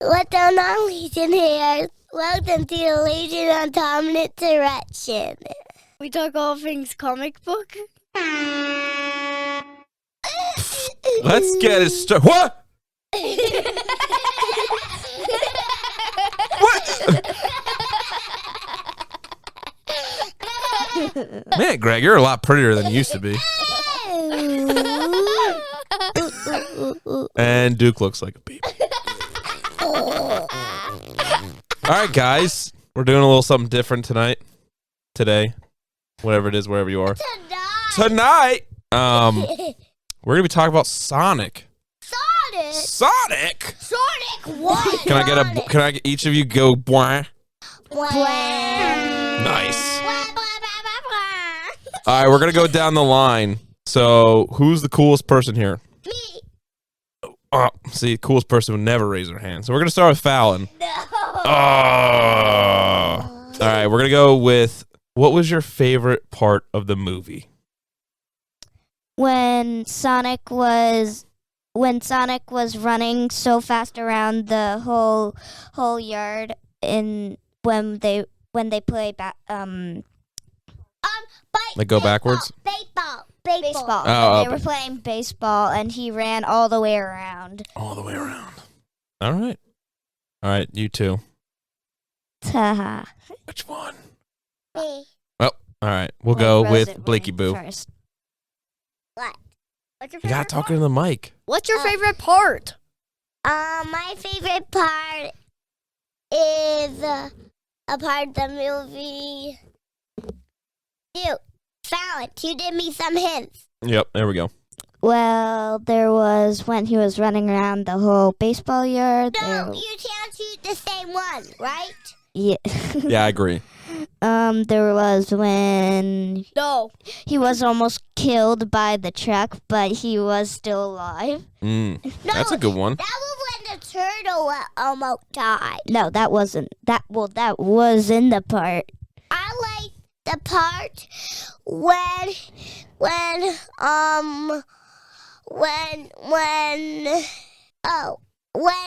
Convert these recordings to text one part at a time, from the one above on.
What's going on, Legion here? Welcome to the Legion on Dominant Direction. We talk all things comic book. Let's get it started. What? What? Man, Greg, you're a lot prettier than you used to be. And Duke looks like a baby. All right, guys. We're doing a little something different today, whatever it is, wherever you are. Tonight, we're going to be talking about Sonic. Sonic what? Can I get each of you go bwah? Nice. All right, we're going to go down the line. So, who's the coolest person here? Me. Oh, see, the coolest person would never raise their hand. So, we're going to start with Fallon. No. Oh. All right, we're going to go with, what was your favorite part of the movie? When Sonic was running so fast around the whole yard, and when they play Like go backwards? Baseball. Oh, they were playing baseball, and he ran all the way around. All the way around. All right, you two. Haha. Which one? Me. Well, all right, we'll go with Blakey Boo. First. What? What's your You favorite gotta talk part? into the mic. What's your favorite part? My favorite part is a part of the movie. Fallon, you did me some hints. Yep, there we go. Well, there was when he was running around the whole baseball yard. No, you can't shoot the same one, right? Yeah. Yeah, I agree. There was when No. he was almost killed by the truck, but he was still alive. No, That's a good one. That was when the turtle almost died. No, that wasn't. That was in the part. I like the part when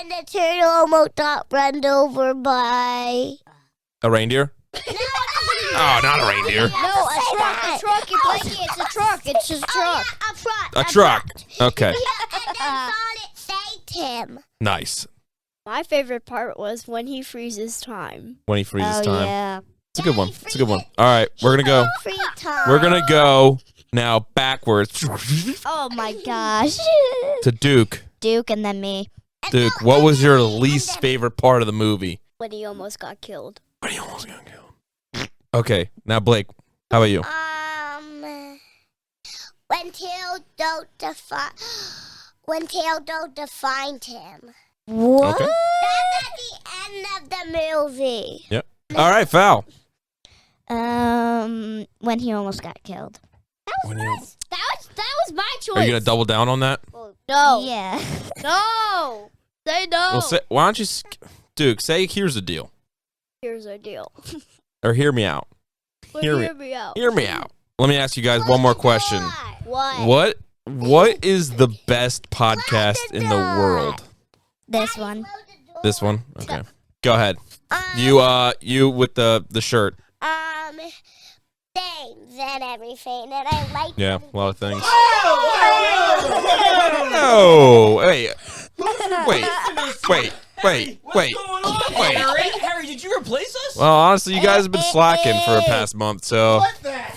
the turtle almost got run over by A reindeer? Oh, not a reindeer. No, a truck. You're blanking. It's a truck. It's just a truck. A A truck. Okay, Yeah, and then Sonic saved him. nice. My favorite part was when he freezes time. When he freezes time. Yeah. It's a good one. It's a good one. All right, we're gonna go. Free time. We're gonna go now backwards Oh my gosh. to Duke. Duke and then me. Duke, what was your least favorite part of the movie? When he almost got killed. When he almost got killed. Okay, now Blake, how about you? When Tail don't defined him. What? Okay. That's at the end of the movie. Yep. All right, Val. When he almost got killed. When you- That was my choice. Are you gonna double down on that? No. Yeah. No. Say no. Well, why don't you, Duke? Say, here's the deal, Here's our deal. or hear me out. Hear me out. Hear me out. Let me ask you guys one more question. What? What is the best podcast in the world? This one. This one? Okay. Go ahead. You with the shirt. Things and everything, and I like. Yeah, a lot of things. Oh, wait. Harry, did you replace us? Well, honestly, you guys have been slacking for the past month, so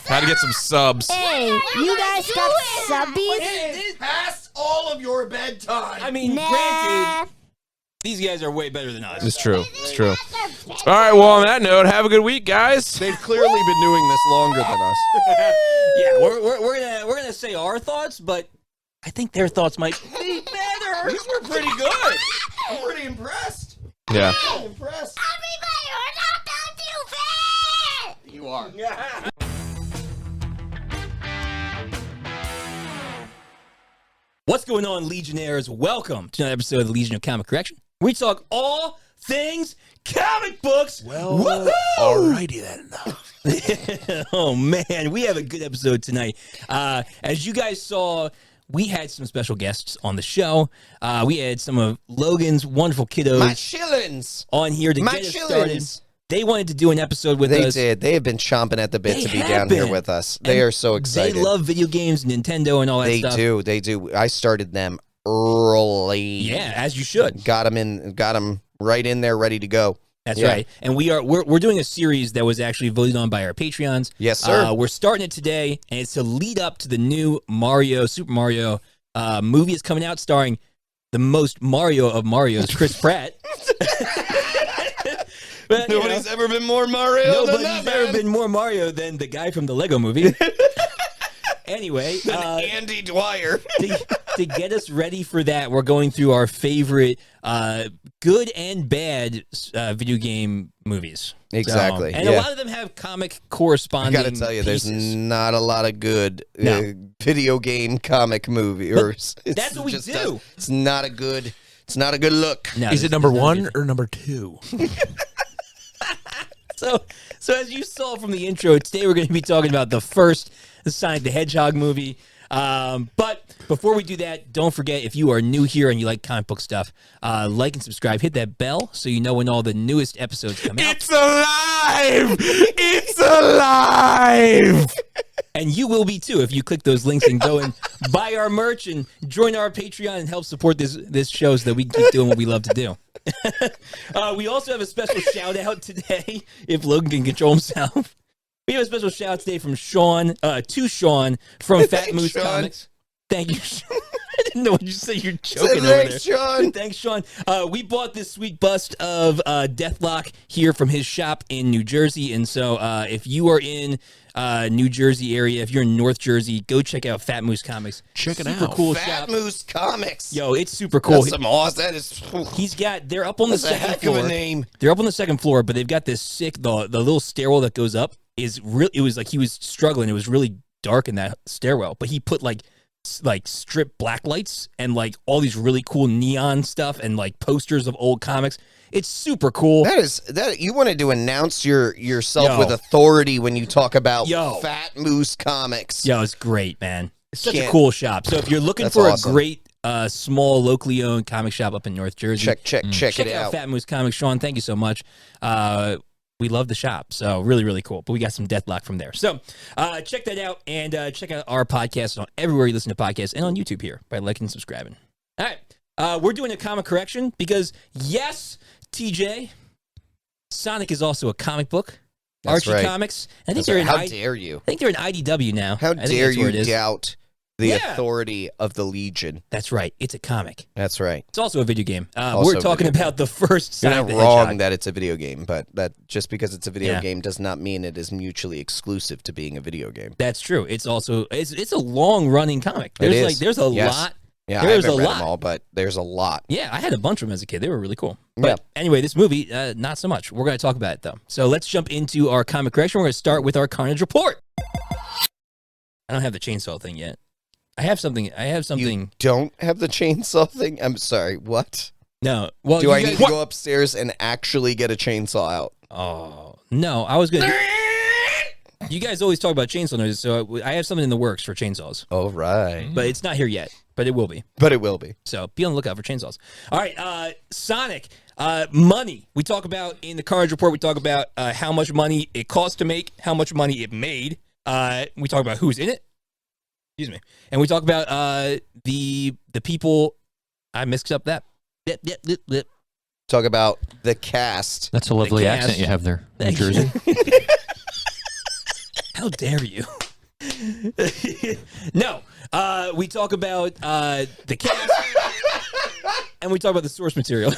had to get some subs. Hey, you guys got subbies? It is past all of your bedtime. I mean, Nah. granted, these guys are way better than us. It's true. It's true. All right, well, on that note, have a good week, guys. They've clearly been doing this longer than us. Yeah, we're gonna say our thoughts, but I think their thoughts might be better. These were pretty good. I'm pretty impressed. Yeah. I'm impressed. Everybody, we're not done too fair. You are. What's going on, Legionnaires? Welcome to another episode of the Legion of Comic Correction. We talk all things comic books. Well, Woohoo! alrighty then. Oh man, we have a good episode tonight. As you guys saw, we had some special guests on the show. We had some of Logan's wonderful kiddos My shillings. on here to My get us started. shillings. They wanted to do an episode with They us. did. They have been chomping at the bit They to be have down here been. with us. They And are so excited. They love video games, Nintendo, and all that They stuff. do. They do. I started them early. Yeah, as you should. Got them right in there, ready to go. That's Yeah. right. And we're doing a series that was actually voted on by our Patreons. Yes, sir. We're starting it today, and it's to lead up to the new Super Mario movie is coming out, starring the most Mario of Marios, Chris Pratt. But, you know, Nobody's ever been more Mario than nobody's that, ever man. been more Mario than the guy from the Lego movie. Anyway, Andy Dwyer. to get us ready for that, we're going through our favorite good and bad video game movies. Exactly, And yeah. a lot of them have comic corresponding I gotta tell you, there's pieces. not a lot of good No. video game comic movie. Or it's that's what we just do. It's not a good. It's not a good look. No, Is it it's number not one good. or number two? So as you saw from the intro, today we're going to be talking about the first Sonic the Hedgehog movie. But before we do that, don't forget, if you are new here and you like comic book stuff, like and subscribe. Hit that bell so you know when all the newest episodes come out. It's alive! It's alive! And you will be too if you click those links and go and buy our merch and join our Patreon and help support this show so that we can keep doing what we love to do. We also have a special shout out today, if Logan can control himself. We have a special shout out today from Sean, to Sean from Fat Moose Sean. Comics. Thank you, Sean. I didn't know what you say. You're joking over Thanks, there. Sean. Thanks, Sean. We bought this sweet bust of Deathlock here from his shop in New Jersey. And so if you are in New Jersey area, if you're in North Jersey, go check out Fat Moose Comics. Check it Super out. cool Fat shop. Moose Comics. Yo, it's super cool. That's some awesome. That is. They're up on the That's a second heck floor. of a name. They're up on the second floor, but they've got this sick, the little stairwell that goes up is real. It was like he was struggling. It was really dark in that stairwell, but he put like strip black lights and like all these really cool neon stuff and like posters of old comics. It's super cool. That you wanted to announce yourself Yo. with authority when you talk about Yo. Fat Moose Comics. Yo, it's great, man. It's such a Can't- cool shop. So if you're looking That's for awesome. a great, small, locally owned comic shop up in North Jersey, Check check it out out. Fat Moose Comics. Sean, thank you so much. We love the shop. So really, really cool. But we got some Deathlock from there. So check that out and check out our podcast on everywhere you listen to podcasts and on YouTube here by liking and subscribing. All right. We're doing a comic correction because, yes, TJ, Sonic is also a comic book. That's Archie right. Comics. I think That's they're right. in How I dare you? think they're in IDW now. How I think dare that's where you it is. doubt the Yeah. authority of the Legion? That's right. It's a comic. That's right. It's also a video game. Also We're a talking video about the first You're Sonic not the wrong Hedgehog. that it's a video game, but that just because it's a video Yeah. game does not mean it is mutually exclusive to being a video game. That's true. It's also it's a long running comic. It There's is. there's a Yes. lot. Yeah, I There's haven't a read lot. them all, but there's a lot. Yeah, I had a bunch of them as a kid. They were really cool. But Yeah. anyway, this movie, not so much. We're going to talk about it though. So let's jump into our comic correction. We're going to start with our Carnage report. I don't have the chainsaw thing yet. I have something. You don't have the chainsaw thing? I'm sorry, what? No. Well, Do you I guys- need to go upstairs and actually get a chainsaw out? Oh no! I was gonna. You guys always talk about chainsaw noises, so I have something in the works for chainsaws, Oh, right. but it's not here yet. But it will be. But it will be. So be on the lookout for chainsaws. All right, Sonic, money. We talk about in the Carnage report. We talk about how much money it cost to make, how much money it made. We talk about who's in it. Excuse me, and we talk about the people. I mixed up that. Yep. Talk about the cast. That's a lovely cast. accent you have there, New Thank you. Jersey. How dare you? No, we talk about the cast, and we talk about the source material.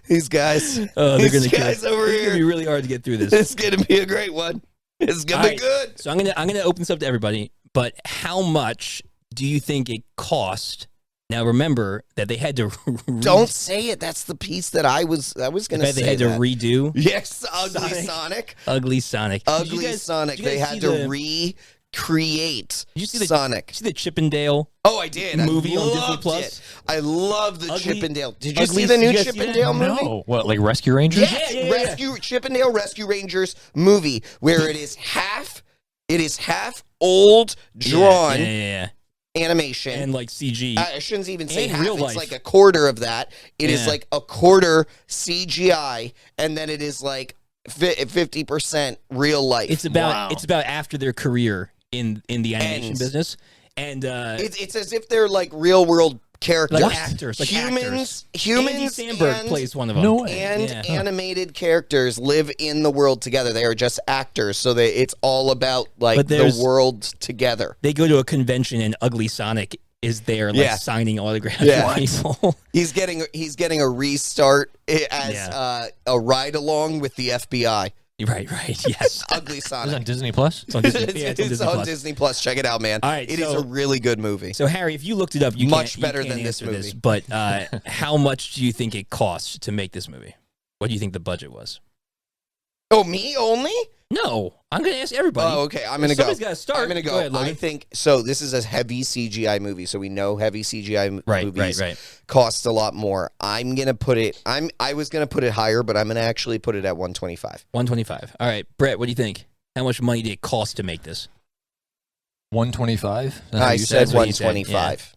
These guys. They're These gonna kill guys us. over It's gonna be here. really hard to get through this. It's going to be a great one. It's going All to be right. good. So I'm gonna open this up to everybody. But how much do you think it cost? Now remember that they had to Don't say it. That's the piece that I was going to say. they had to that. redo Yes, Ugly Sonic. Sonic. Ugly Sonic. Did you Ugly guys- Sonic. did you They guys had see to the- recreate Did you see the Sonic. See the Chippendale Oh, I did. movie I on Disney loved Plus? it. I love the Ugly- Chippendale. Did you Ugly- see the new did you guys see that? Chippendale movie? No, what, like Rescue Rangers? Yes, Yeah. Rescue Chippendale Rescue Rangers movie where it is half old drawn Yeah. animation. and like CG. I shouldn't even say and half. real It's life. like a quarter of that. It is Yeah. like a quarter CGI, and then it is like 50% real life. It's about after their career in the animation Ends. business, and It's as if they're like real world characters, like actors, like humans. Andy Samberg and, plays one of them. No way. and Yeah. animated characters live in the world together. They are just actors, so it's all about like But the there's- world together. They go to a convention and Ugly Sonic is there, like Yeah. signing autographs Yeah. for people. He's getting a restart as Yeah. a ride along with the FBI. Right, yes. Ugly Is it on Sonic. Disney Plus? It's on Disney, It's, yeah, it's on Disney Plus. Check it out, man. All right, it is so- a really good movie. So Harry, if you looked it up, you Much can't, better you can't than this answer movie. But how much do you think it cost to make this movie? What do you think the budget was? Oh, me only? No, I'm going to ask everybody. Oh, okay. I'm gonna go. Somebody's gotta start. I'm gonna go. Go ahead, Logan. I think so. This is a heavy CGI movie, so we know heavy CGI movies Right. cost a lot more. I'm gonna put it. I was gonna put it higher, but I'm gonna actually put it at 125. 125. All right, Brett, what do you think? How much money did it cost to make this? 125? I said That's what you said, 125.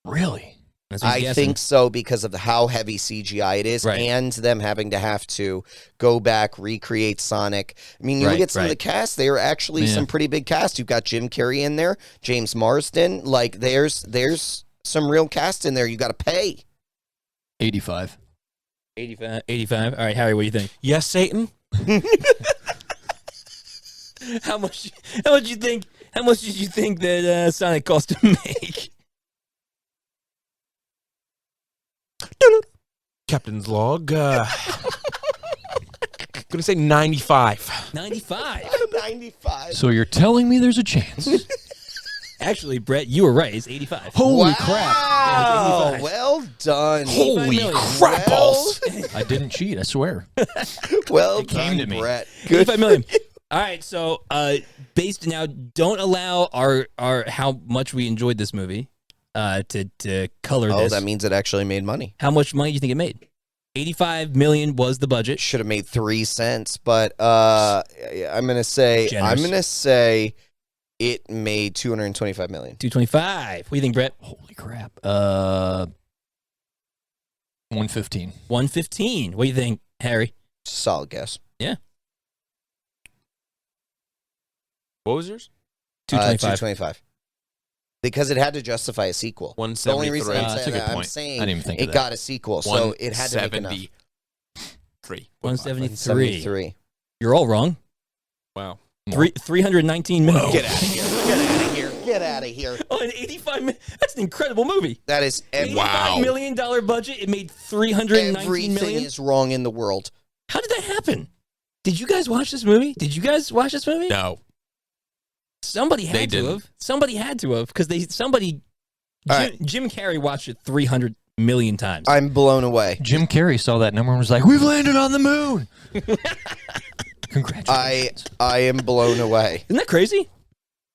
Really? That's what I you're guessing. think so because of how heavy CGI it is, Right. and them having to go back, recreate Sonic. I mean, you Right, look at some of the right. cast; they are actually Yeah. some pretty big cast. You've got Jim Carrey in there, James Marsden. Like, there's some real cast in there. You got to pay. 85. 85. All right, Harry, what do you think? Yes, Satan. How much did you think that Sonic cost to make? Captain's log. Gonna say 95. 95. 95. So you're telling me there's a chance? Actually, Brett, you were right. It's 85. Holy Wow. crap. Oh, 85. well done. Holy million. crap balls. I didn't cheat, I swear. Well It came done, to me. Brett. Good. 85 million. All right, so based now, don't allow our how much we enjoyed this movie to color Oh, this. that means it actually made money. How much money do you think it made? 85 million was the budget. Should have made 3 cents, but I'm gonna say Generous. it made 225 million. 225. What do you think, Brett? Holy crap. 115. 115. What do you think, Harry? Solid guess. What was yours? 225. 225. Because it had to justify a sequel. The only 173. reason I'm That's a saying good that, I'm point. saying I didn't even think it of that. got a sequel, so it had to make enough. 173. 173. 73. You're all wrong. Wow. 319 million. Get out of here. Get out of here. Get out of here. Oh, an 85 million. That's an incredible movie. That is $85 million budget. It made 319 everything million. is wrong in the world. How did that happen? Did you guys watch this movie? No. Somebody They had to didn't. have. Somebody had to have because All right. Jim Carrey watched it 300 million times. I'm blown away. Jim Carrey saw that number and was like, "We've landed on the moon." Congratulations. I am blown away. Isn't that crazy?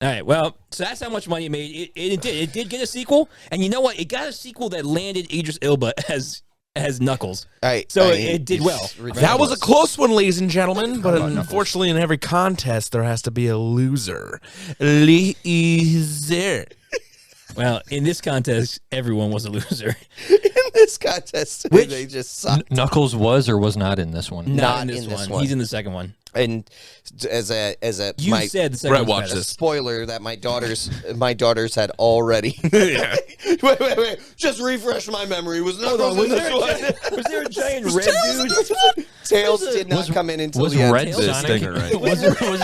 All right, well, so that's how much money it made. It did get a sequel, and you know what? It got a sequel that landed Idris Elba as Knuckles. So it did well. That was a close one, ladies and gentlemen, but about Knuckles? unfortunately, in every contest, there has to be a loser. Loser. Well, in this contest, everyone was a loser. in this contest. They just suck. Knuckles was or was not in this one. Not in in this one. one. He's in the second one. And as a You my said the second Brett one's watched better. this. spoiler that my daughters had already. Yeah. wait. Just refresh my memory. Was Knuckles in this one? Was there a giant red dude? Tails did not come in until Was the end. Red Tails Sonic? stinger, right? was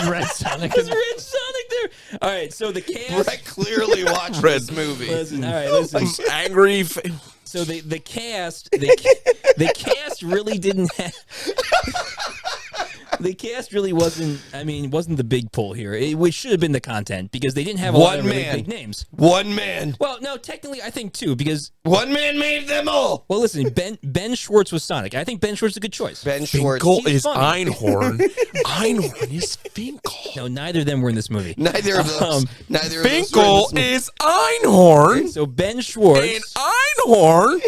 Red Sonic? Was Red Sonic there? All right, so the cast. Brett clearly watched Red. this movie. Listen, all right, listen. Angry. So the cast, the cast really didn't have. The cast really wasn't the big pull here. It should have been the content because they didn't have a lot One of really man. big names. One man. Well, no, technically I think two because One man made them all. well, listen, Ben Schwartz was Sonic. I think Ben Schwartz is a good choice. Ben Schwartz. Finkel He's is funny. Einhorn. Einhorn is Finkel. No, neither of them were in this movie. Neither of those. Neither of those. Finkel were in this is Einhorn. So Ben Schwartz, And Einhorn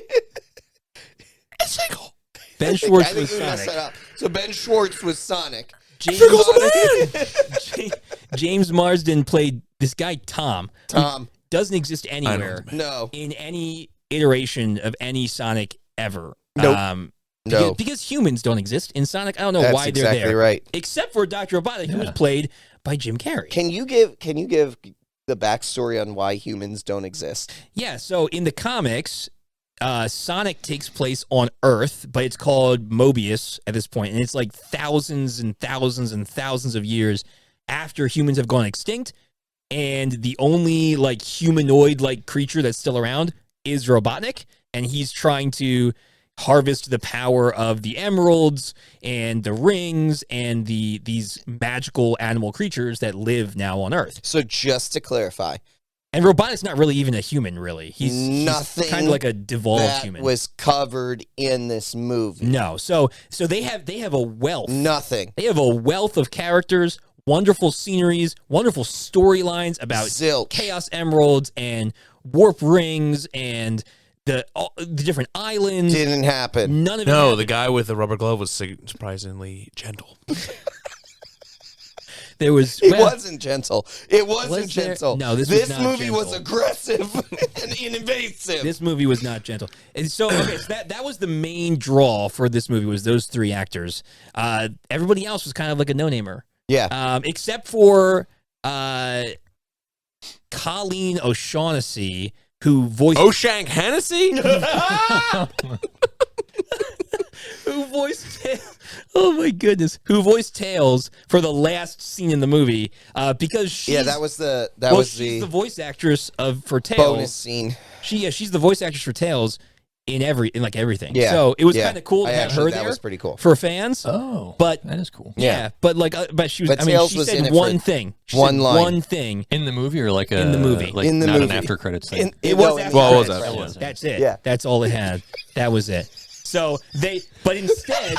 is Finkel. Ben movie. I Schwartz think was we messed that Sonic. up. So Ben Schwartz was Sonic. Finkel's a man. James Marsden played this guy Tom. Tom. doesn't exist anywhere No. in any iteration of any Sonic ever. Nope. No. Because humans don't exist in Sonic. I don't know That's why they're exactly there. right. Except for Dr. Robotnik, who was played by Jim Carrey. Can you give the backstory on why humans don't exist? Yeah, so in the comics, Sonic takes place on Earth, but it's called Mobius at this point, and it's like thousands and thousands and thousands of years after humans have gone extinct, and the only like humanoid like creature that's still around is Robotnik, and he's trying to harvest the power of the emeralds and the rings and these magical animal creatures that live now on Earth. So just to clarify, And Robotnik's not really even a human, really. He's nothing kind of like a devolved that human. was covered in this movie. No, so they have a wealth. Nothing. They have a wealth of characters, wonderful sceneries, wonderful storylines about Zilch. Chaos Emeralds and Warp Rings and the different islands. Didn't happen. None of it No, happened. the guy with the rubber glove was surprisingly gentle. There was It wasn't gentle. It wasn't Was there- gentle. No, this was not movie was gentle. aggressive and invasive. This movie was not gentle. And so, okay, so that was the main draw for this movie was those three actors. Everybody else was kind of like a no-namer. Yeah. Except for Colleen O'Shaughnessy, who voiced O'Shank Hennessy? who voiced oh my goodness, who voiced Tails for the last scene in the movie because she's, Yeah, that was the she's the voice actress for Tails. bonus scene. She's the voice actress for Tails in like everything. Yeah. So it was Yeah. kind of cool to have her that there was pretty cool. for fans. Oh, But- that is cool. Yeah, but she was. But I mean, Tails she was in said it one for thing. She one said line. one thing. In the movie or like In the movie. like In the not movie. an after credits thing. It was in after Well, it was credits. after credits. That's it. Yeah. That's all it had. That was it. So but instead,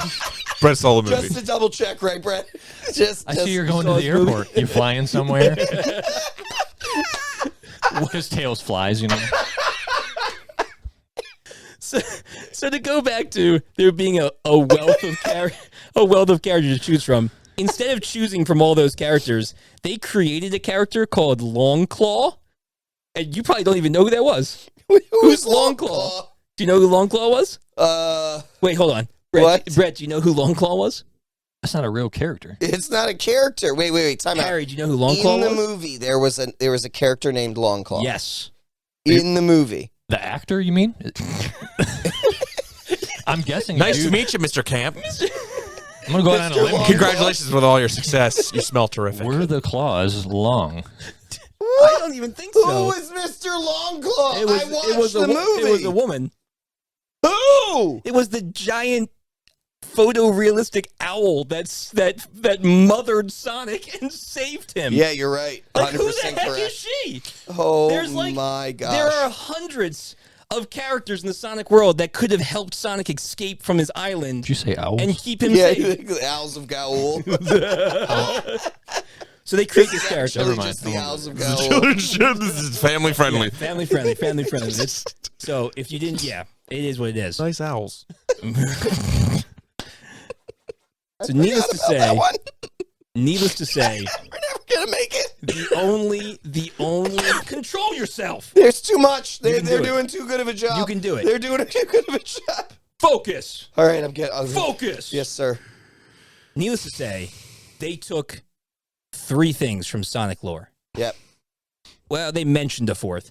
Brett saw the movie. Just to double check, right, Brett? I see you're going saw to the this movie? airport. You flying somewhere? Because Tails flies, you know. So to go back to there being a wealth of characters to choose from, instead of choosing from all those characters, they created a character called Longclaw, and you probably don't even know who that was. Who's Longclaw? Do you know who Longclaw was? Wait, hold on. What? Brett, do you know who Longclaw was? That's not a real character. It's not a character. Wait. Time out. Harry, do you know who Longclaw In the was? movie, there was a character named Longclaw. Yes. In the movie. The actor, you mean? I'm guessing. Nice dude. to meet you, Mr. Camp. I'm gonna go out on a limb. here. Congratulations with all your success. You smell terrific. Were the claws long? I don't even think Who so. was Mr. Longclaw? It was, I watched it was the movie. It was a woman. Who? It was the giant photorealistic owl that mothered Sonic and saved him. Yeah, you're right. 100% Like, who the heck correct. is she? Oh There's like my gosh. there are hundreds of characters in the Sonic world that could have helped Sonic escape from his island Did you say owls? and keep him yeah, safe. the Owls of Gaul. So they create this character. Actually, mind. just the Owls of Gaul. This is family friendly. Family friendly. So if you didn't, yeah, it is what it is. Nice owls. So needless to say, That one? needless to say, We're never gonna make it. the only control yourself. There's too much. You They're can do it. doing too good of a job. You can do it. They're doing too good of a job. Focus. All right, I'm getting. Focus. Yes, sir. Needless to say, they took 3 things from Sonic lore. Yep. Well, they mentioned a 4th.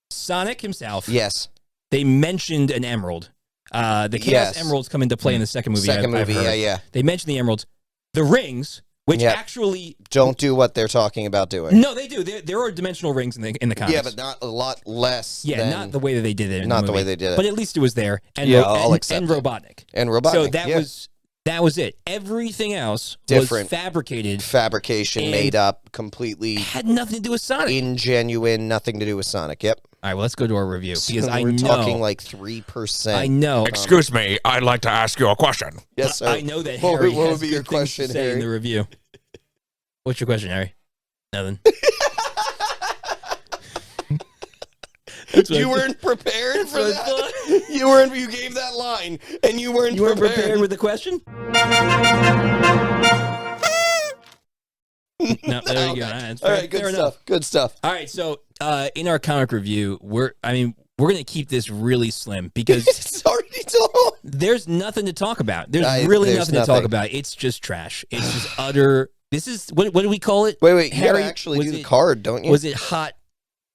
Sonic himself. Yes. They mentioned an emerald. The Chaos Yes. Emeralds come into play in the second movie. Second I've movie. heard. Yeah. They mentioned the emeralds. The rings, which Yep. actually Don't do what they're talking about doing. no, they do. There are dimensional rings in the comics. Yeah, but not a lot less. yeah, than, not the way that they did it. In not the the way movie. they did it. But at least it was there. And Yeah, I'll accept and it. Robotnik. And Robotnik. So that yeah. was it. Everything else Different. was fabricated. fabrication, And- made up, completely Had nothing to do with Sonic. ingenuine, nothing to do with Sonic. Yep. All right, well, let's go to our review because So I we're know. talking like 3%. I know. Excuse me, I'd like to ask you a question. Yes, sir. I know that What Harry would has be your good things to question, say in Harry? the review. What's your question, Harry? Nothing. That's what You I weren't prepared for what I that. You weren't. You gave that line, and you weren't. You weren't prepared. prepared with the question? No, there you go. All right, All right, good fair stuff. enough. Good stuff. All right, so in our comic review, we're going to keep this really slim because It's already told. there's nothing to talk about. There's really there's nothing to talk nothing. about. It's just trash. It's just utter. This is what do we call it? Wait, you Harry, gotta actually was do the it- card, don't you? Was it hot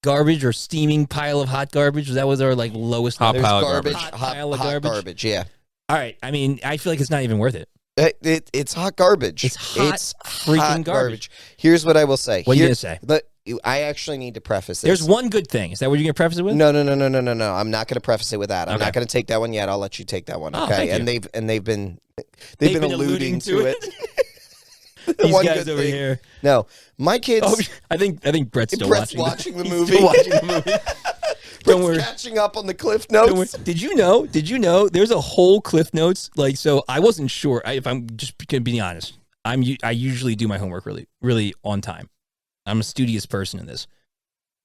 garbage or steaming pile of hot garbage? That was our like lowest Hot There's pile of garbage, garbage. Hot pile of hot garbage? yeah. All right. I mean, I feel like it's not even worth it. It's hot garbage. It's hot freaking hot garbage. Here's what I will say. What are you gonna say? But I actually need to preface this. There's one good thing. Is that what you're gonna preface it with? No. I'm not going to preface it with that. I'm Okay. not going to take that one yet. I'll let you take that one. Oh, Okay. thank you. And they've been alluding to it. The These one guys good over thing- here. No, my kids. Oh, I think Brett's still Brett's watching. watching the He's movie. still watching the movie. Don't Brett's worry. catching up on the cliff Don't worry. notes. Did you know? There's a whole Cliff Notes. Like, so I wasn't sure. If I'm just gonna be honest, I usually do my homework really on time. I'm a studious person in this.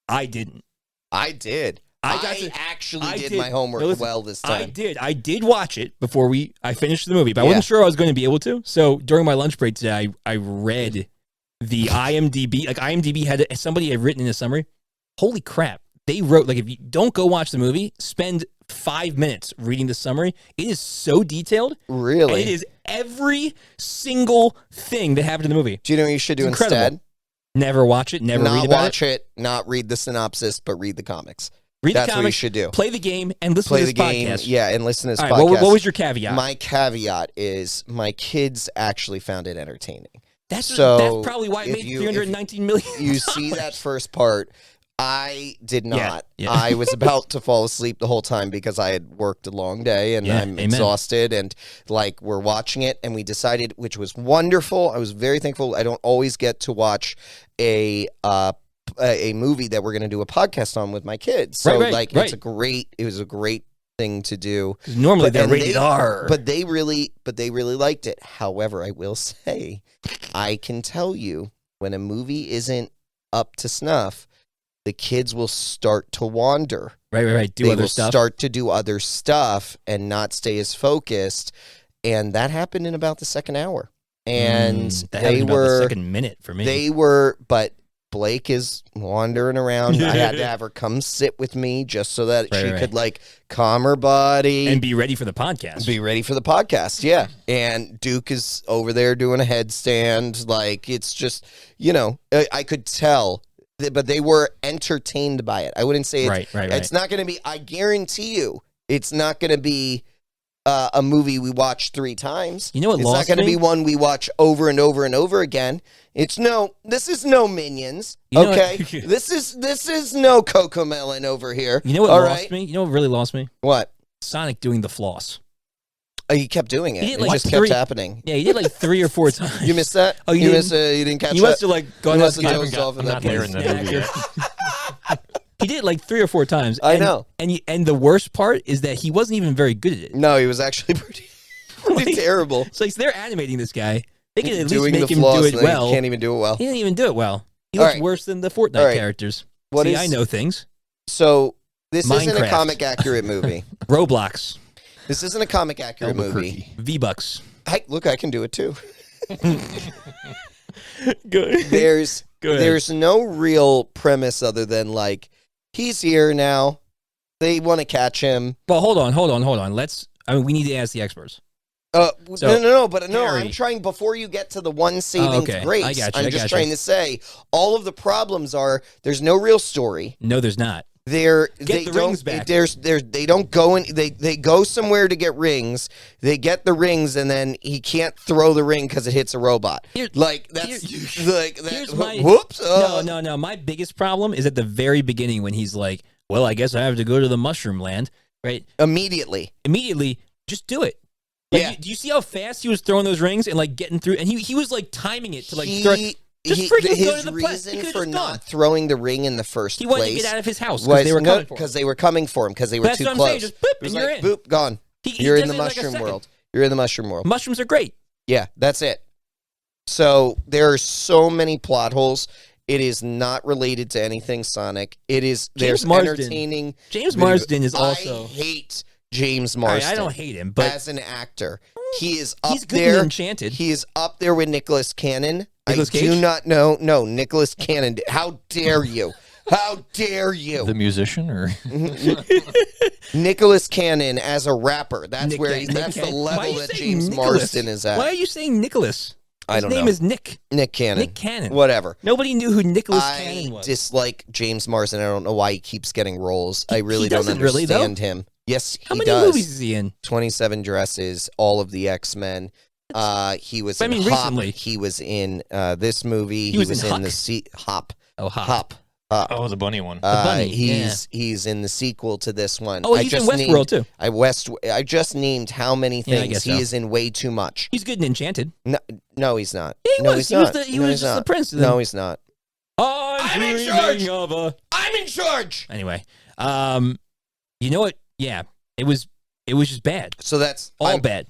I didn't. I did. I actually did my homework No, listen, well this time. I did watch it before I finished the movie, but I wasn't sure I was going to be able to. So during my lunch break today, I read the IMDb. Like IMDb somebody had written in a summary. Holy crap. They wrote, like, if you don't go watch the movie, spend 5 minutes reading the summary. It is so detailed. Really? And it is every single thing that happened in the movie. Do you know what you should do It's incredible. instead? Never watch it. Never read Not about watch it, not read the synopsis, but read the comics. Read That's the what you comics, should do. play the game, and listen Play to the this game, podcast. yeah, and listen to this All podcast. right, what was your caveat? My caveat is my kids actually found it entertaining. That's So, probably why it if made you- $319 million. You see that first part. I did not. yeah. I was about to fall asleep the whole time because I had worked a long day and Yeah, I'm amen. exhausted. And like we're watching it, and we decided, which was wonderful. I was very thankful. I don't always get to watch a movie that we're going to do a podcast on with my kids. So Right. it was a great thing to do. Normally they're and rated R. But they really liked it. However, I will say, I can tell you when a movie isn't up to snuff, the kids will start to wander. Right. Do They other will stuff. start to do other stuff and not stay as focused. And that happened in about the second hour. And that they happened about were the second minute for me. but Blake is wandering around. I had to have her come sit with me just so that she could like calm her body and be ready for the podcast. be ready for the podcast. Yeah. And Duke is over there doing a headstand. Like, it's just, I could tell, but they were entertained by it. I wouldn't say Right. it's not going to be, I guarantee you, it's not going to be a movie we watch 3 times. You know what It's lost not going to me? be one we watch over and over and over again. This is no Minions. You know Okay. what- this is no Cocomelon over here. You know what All lost right? me? You know what really lost me? What? Sonic doing the floss. Oh, he kept doing it. He did, It like, just 3 kept happening. Yeah, he did like 3 or 4 times. You missed that? Oh, you you didn't catch You that? must have like gone You out must to have get dozed off in I'm that not place. there in that Yeah, movie yet. He did it like 3 or 4 times. I And- know. And the worst part is that he wasn't even very good at it. No, he was actually pretty Like, terrible. So they're animating this guy. They can at least Doing make the him flaws, do it and well. He can't even do it well. He didn't even do it well. He All looks right. worse than the Fortnite All right. characters. What See, is- I know things. So this isn't a Minecraft. comic accurate movie. Roblox, This isn't a comic accurate movie. Albuquerque. V-Bucks. Look, I can do it too. Good. There's Go ahead. there's no real premise other than like he's here now. They want to catch him. Well, hold on. We need to ask the experts. No, no. Harry. I'm trying before you get to the one saving okay. grace. I got you, I'm just trying to say all of the problems are there's no real story. No, there's not. They the don't, rings back. They don't go in. They go somewhere to get rings. They get the rings, and then he can't throw the ring because it hits a robot. Here- like that's like that. Here's my Whoops! No. My biggest problem is at the very beginning when he's like, "Well, I guess I have to go to the Mushroom Land." Right? Immediately. Just do it. Like, Yeah. do you see how fast he was throwing those rings and like getting through? And he was like timing it to like He- throw. Just freaking go his to the place. reason He could've for just not gone. throwing the ring in the first He wanted place to get out of his house was because they were coming for him. because they were coming for him because they were That's too what I'm close. saying, just boop, It was and you're like, in. boop, gone. He You're in does the it in like a mushroom second. world. You're in the mushroom world. Mushrooms are great. Yeah, that's it. So there are so many plot holes. It is not related to anything Sonic. There's Marsden. entertaining. James video- Marsden is I also. hate James All right, Marsden. I don't hate him, but as an actor, he is up he's good in there. Enchanted. He is up there with Nicolas Cannon. Nicolas I do Cage? not know. No, Nicolas Cannon. How dare you? How dare you? The musician, or Nicholas Cannon as a rapper. That's Nick where Cannon. that's Nick the Cannon. Why are level you that saying James Nicholas? Marsden is at. Why are you saying Nicholas? I don't His name know. is Nick. Nick Cannon. Nick Cannon. Whatever. Nobody knew who Nicholas I Cannon was. dislike James Marsden. I don't know why he keeps getting roles. I really he don't doesn't really, though. understand him. Yes, How he many does. movies is he in? 27 Dresses, all of the X-Men. He was in Hop. recently. He was in this movie. He was in in the Hop. Oh, Hop. oh, the bunny one. bunny, He's in the sequel to this one. Oh, he's in Westworld, too. I just named how many Yeah, I things. guess He so. is in way too much. He's good in Enchanted. No, he's not. Yeah, he no, was. he's He was not. he No, was he's just not. the prince. No, he's not. I'm in dreaming charge. of a... I'm in charge. Anyway, you know what? Yeah, it was just bad. So that's All bad.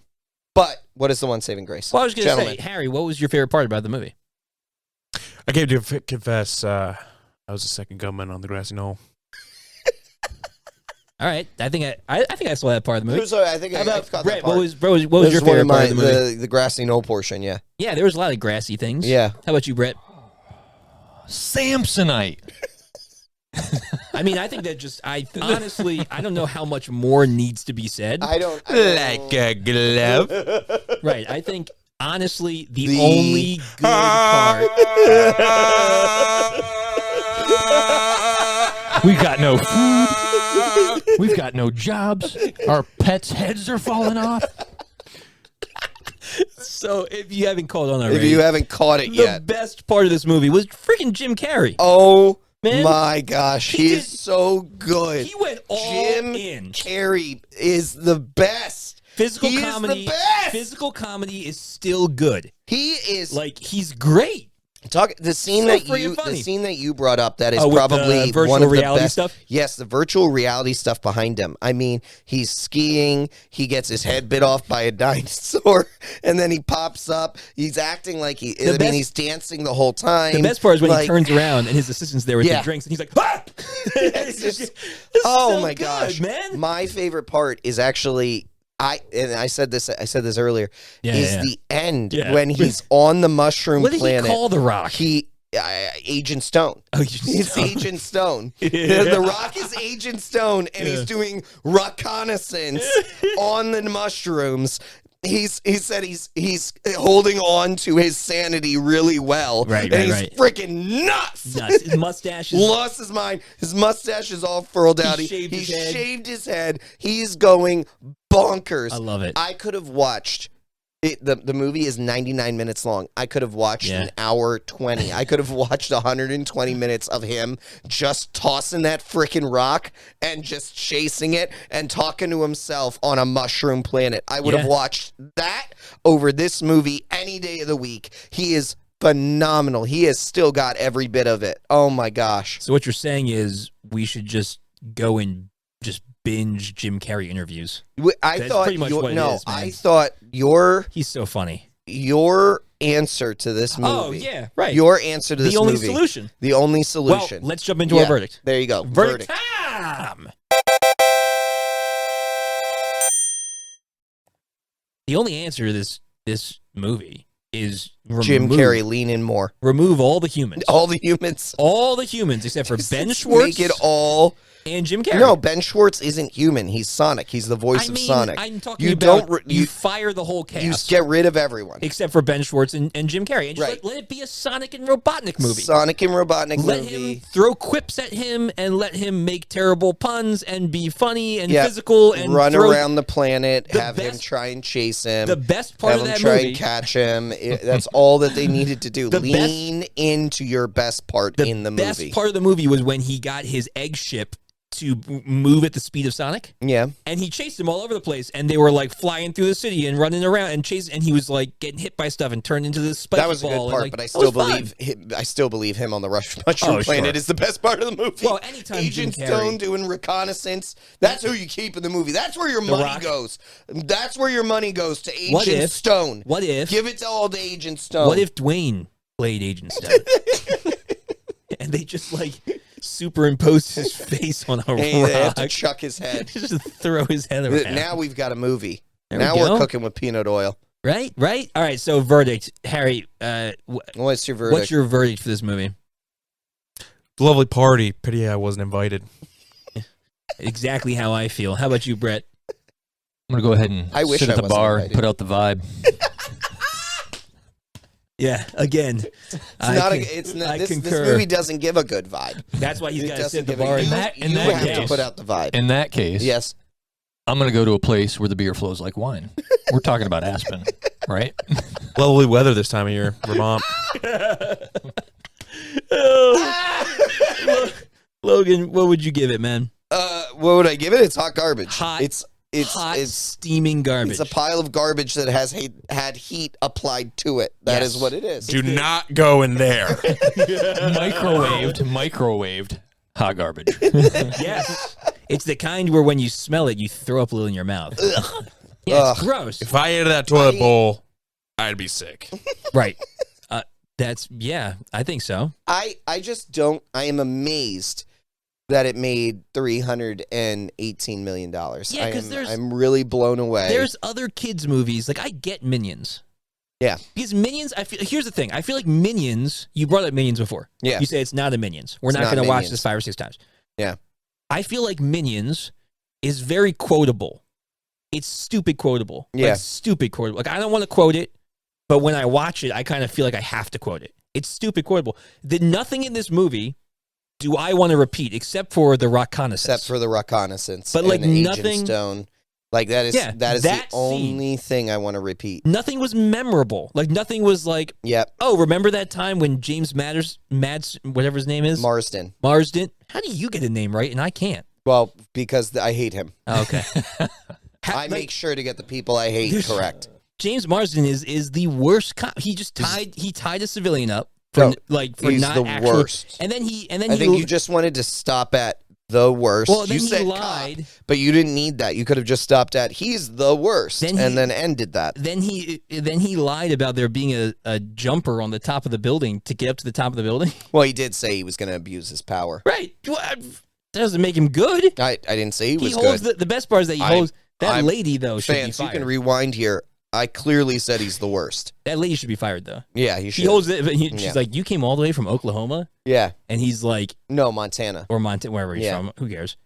But what is the one saving grace? Well, I was going to say, Gentlemen. Harry, what was your favorite part about the movie? I came to confess I was the second gunman on the grassy knoll. All right, I think I saw that part of the movie. I think How I about caught Brett? that part. What was This your is one favorite of part of the movie? the grassy knoll portion? Yeah. Yeah, there was a lot of grassy things. Yeah. How about you, Brett? Samsonite. I mean, I think that honestly, I don't know how much more needs to be said. I don't Like a glove. Right. I think, honestly, the only good part... We got no food. We've got no jobs. Our pets' heads are falling off. So, if you haven't caught on If already, you haven't caught it the yet. best part of this movie was freaking Jim Carrey. Oh Man. my gosh, He he is did- so good. He went all Jim in. Carrey is the best. Physical He comedy. is the best. Physical comedy is still good. He is Like, he's great. the scene So that friggin' funny. you brought up, that is With probably the virtual one of the reality best stuff? Yes, the virtual reality stuff behind him. I mean, he's skiing, he gets his head bit off by a dinosaur, and then he pops up. He's acting like he's dancing the whole time. The best part is when Like, he turns around and his assistant's there with Yeah. the drinks, and he's like, ah! It's just- It's oh so my good, gosh, man. My favorite part is actually I said this earlier. Yeah, is yeah. the end Yeah. when he's on the mushroom What did planet. he call the Rock? Agent Stone. Oh, It's Agent Stone. Yeah. The Rock is Agent Stone, and he's doing reconnaissance on the mushrooms. He said he's holding on to his sanity really well. Right, and right, he's freaking nuts. Nuts. His mustache is... Lost his mind. His mustache is all furled out. He shaved his head. shaved his head. He's going bonkers. I love it. I could have watched it. The movie is 99 minutes long. I could have watched an hour 20. I could have watched 120 minutes of him just tossing that freaking rock and just chasing it and talking to himself on a mushroom planet. I would have watched that over this movie any day of the week. He is phenomenal. He has still got every bit of it. Oh my gosh. So what you're saying is we should just go and just binge Jim Carrey interviews. I That's thought pretty much what it is, man. I thought He's so funny. your answer to this movie. Oh, yeah, right. Your answer to this The only movie. solution. The only Well, solution. let's jump into our verdict. There you go. Verdict time! The only answer to this movie is Jim Carrey, lean in more. remove all the humans. All the humans. All the humans except for Ben Just Schwartz Make it all. and Jim Carrey. No, Ben Schwartz isn't human. He's Sonic. He's the voice I of mean, Sonic. I'm talking you about don't. you fire the whole You cast get rid of everyone. except for Ben Schwartz and Jim Carrey. And just Right. let it be a Sonic and Robotnik movie. Sonic and Robotnik Let movie. him throw quips at him and let him make terrible puns and be funny and Yeah. physical and Run throw around the planet. The Have him best- try and chase him. the best part have of him that try movie. and catch him. That's all that they needed to do. The Lean into your best part in the best movie. part of the movie was when he got his egg ship to move at the speed of Sonic, Yeah. and he chased them all over the place, and they were like flying through the city and running around and chasing, and he was like getting hit by stuff and turned into this spiky That was a ball. good and, part, like, but I that still was fun. believe I still believe him on the mushroom Oh, planet sure. is the best part of the movie. Well, anytime Agent Jim Carrey- Stone doing reconnaissance, that's who you keep in the movie. That's where your money Rock. goes. That's where your money goes to Agent What if- Stone. What if? Give it to all to Agent Stone. What if Dwayne played Agent Stone, and they just like superimposed his face on a and they have to rock, chuck his head? just throw his head around? Now we've got a movie. There now we we're go. cooking with peanut oil. Right. All right. So verdict, Harry. What's your verdict? What's your verdict for this movie? Lovely party. Pity I wasn't invited. Exactly how I feel. How about you, Brett? I'm gonna go ahead and I wish sit I at the wasn't bar, invited. put out the vibe. Yeah, again. This movie doesn't give a good vibe. That's why he's It got to doesn't sit at the give a bar. you, in you that have to case- put out the vibe. In that case, Yes. I'm gonna go to a place where the beer flows like wine. We're talking about Aspen, right? Lovely weather this time of year, Vermont. Logan, what would you give it, man? What would I give it? It's hot garbage. Hot- It's Hot, steaming garbage. It's a pile of garbage that has had heat applied to it. That is Yes. what it is. Do not go in there. microwaved hot garbage. Yes. It's the kind where when you smell it, you throw up a little in your mouth. Yeah, it's gross. If I ate that toilet bowl, I'd be sick. Right. I think so. I just don't. I am amazed that it made $318 million. Yeah, 'cause I'm really blown away. There's other kids' movies. Like, I get Minions. Yeah. Because Minions, here's the thing. I feel like Minions, you brought up Minions before. Yeah. You say it's not a Minions. We're It's not not going to watch Minions. this 5 or 6 times. Yeah. I feel like Minions is very quotable. It's stupid quotable. Yeah. Like, stupid quotable. Like, I don't want to quote it, but when I watch it, I kind of feel like I have to quote it. It's stupid quotable. Nothing in this movie do I want to repeat except for the reconnaissance. Except for the reconnaissance. But, like, and Agent nothing- Stone. Like that is Yeah, that is that the only thing I want to repeat. Nothing was memorable. Like, nothing was like, Yep. oh, remember that time when James Mads, whatever his name is? Marsden. Marsden? How do you get a name right and I can't? Well, because I hate him. Oh, okay. I make sure to get the people I hate correct. James Marsden is the worst cop. He just tied a civilian up for Bro, for he's not the actually, worst. And then he I think you just wanted to stop at the worst. Well, then you he said lied. cop, but you didn't need that. You could have just stopped at he's the worst Then and then ended that. Then he lied about there being a jumper on the top of the building to get up to the top of the building. Well, he did say he was going to abuse his power. Right. Well, that doesn't make him good. I didn't say he was holds good. the best part is that he holds that I'm- lady though should Fans, be you fired. can rewind here. I clearly said he's the worst. That lady should be fired though. Yeah, he should. He holds it. She's Yeah. like, you came all the way from Oklahoma, Yeah. and he's like, No, Montana. or Montana, wherever he's Yeah. from. Who cares?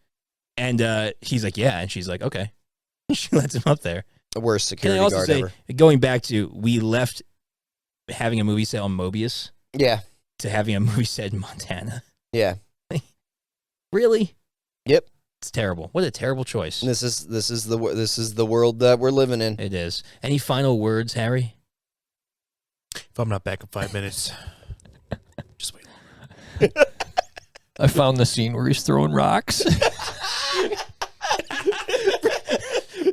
And he's like, yeah, and she's like, okay. She lets him up there. The worst Can I security also guard say, ever. going back to, we left having a movie set on Mobius Yeah. to having a movie set in Montana. Yeah. Really? Yep. It's terrible. What a terrible choice. This is the world that we're living in. It is. Any final words, Harry? If I'm not back in 5 minutes, just wait. I found the scene where he's throwing rocks.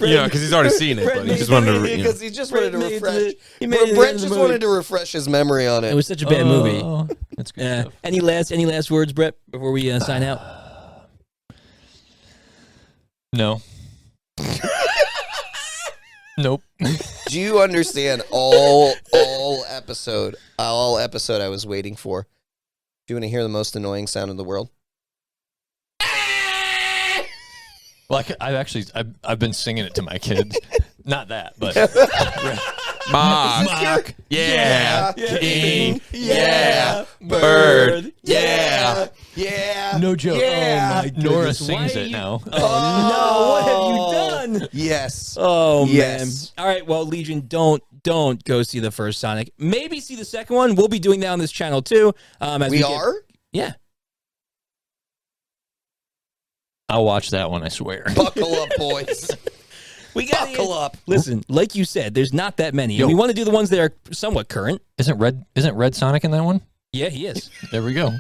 Yeah, because he's already seen it, but he just wanted to. Because he just wanted to Brett made refresh. it to the Brett end of the just movie. wanted to refresh his memory on It it. was such a bad movie. Oh, that's good Yeah. stuff. Any last words, Brett, before we sign out? No. Nope. Do you understand all episode I was waiting for? Do you want to hear the most annoying sound in the world? Well, I've been singing it to my kids. Not that, but Mock. Yeah. Yeah. King. Yeah. Bird. Yeah. Yeah. no joke. Yeah. Oh my Nora goodness, sings why it you- now. Oh, no. What have you done? Yes. Oh, Yes. man. All right, well, Legion, don't go see the first Sonic. Maybe see the second one. We'll be doing that on this channel, too. As We get- are? Yeah. I'll watch that one, I swear. Buckle up, boys. We got Buckle up. Listen, like you said, there's not that many. Yo. And we want to do the ones that are somewhat current. Isn't Red Sonic in that one? Yeah, he is. There we go.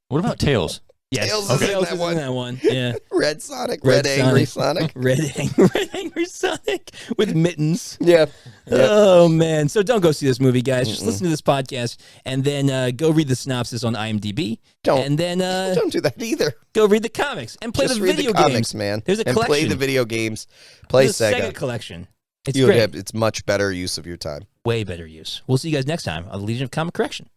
What about Tails? Yes. Tails is in Tails that is one. in that one. Yeah. Red Sonic. Red Red Angry Sonic. Red Angry Sonic with mittens. Yeah. Yeah. Oh, man. So don't go see this movie, guys. Just listen to this podcast and then go read the synopsis on IMDb. Don't. And then Don't do that either. go read the comics and play Just the read video the comics, games. man. There's a and collection. play the video games. Play There's a Sega Sega. collection. It's great. It's much better use of your time. Way better use. We'll see you guys next time on the Legion of Comic Correction.